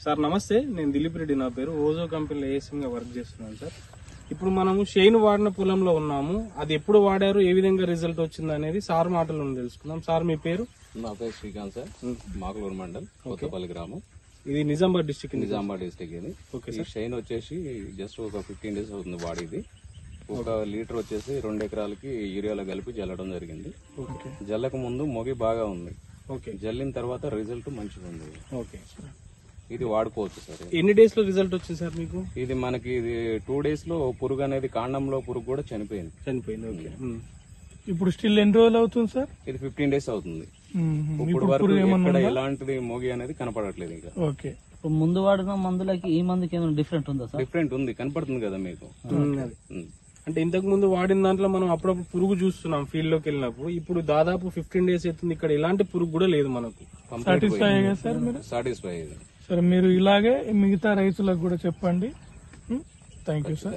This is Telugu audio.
సార్ నమస్తే, నేను దిలీప్ రెడ్డి నా పేరు. ఓజో కంపెనీలో ఏఎస్ఎం గా వర్క్ చేస్తున్నాను సార్. ఇప్పుడు మనము షైన్ వాడిన పొలంలో ఉన్నాము. అది ఎప్పుడు వాడారు, ఏ విధంగా రిజల్ట్ వచ్చింది అనేది సార్ మాటల్లో తెలుసుకుందాం. సార్ మీ పేరు? నా పేరు శ్రీకాంత్ సార్, మాకులూరు మండల్, కొత్తపల్లి గ్రామం. ఇది నిజామాబాద్ డిస్టిక్. నిజామాబాద్ డిస్టిక్ ఇది. ఈ షైన్ వచ్చేసి జస్ట్ ఒక 15 days అవుతుంది వాడేది. 1 లీటర్ వచ్చేసి 2 ఎకరాలకి యూరియాలో కలిపి జల్లడం జరిగింది. జల్లక ముందు మొగి బాగా ఉంది, జల్లిన తర్వాత రిజల్ట్ మంచిగా ఉంది. ఇది వాడుకోవచ్చు సార్. ఎన్ని డేస్ లో రిజల్ట్ వచ్చింది సార్ మీకు? ఇది మనకి 2 days లో పురుగు అనేది కాండంలో పురుగు కూడా చనిపోయింది. ఇప్పుడు స్టిల్ ఎన్ని రోజులు అవుతుంది సార్? ఇది 15 days అవుతుంది. ఇప్పుడు వరకు ఎక్కడ ఎలాంటిది మోగి అనేది కనపడట్లేదు ఇంకా. ఓకే, ముందు వాడిన మందులకి ఈ మందుకి ఏమైనా డిఫరెంట్ ఉందా సార్? డిఫరెంట్ ఉంది, కనపడుతుంది కదా మీకు. అంటే ఇంతకు ముందు వాడిన దాంట్లో మనం అప్పుడప్పుడు పురుగు చూస్తున్నాం ఫీల్డ్ లోకి వెళ్ళినప్పుడు. ఇప్పుడు దాదాపు 15 days అవుతుంది, ఇక్కడ ఎలాంటి పురుగు కూడా లేదు మనకు. సాటిస్ఫై అయ్యా సార్ మీరు? సాటిస్ఫై అయ్యేది. సరే, మీరు ఇలాగే మిగతా రైతులకు కూడా చెప్పండి. Thank you sir.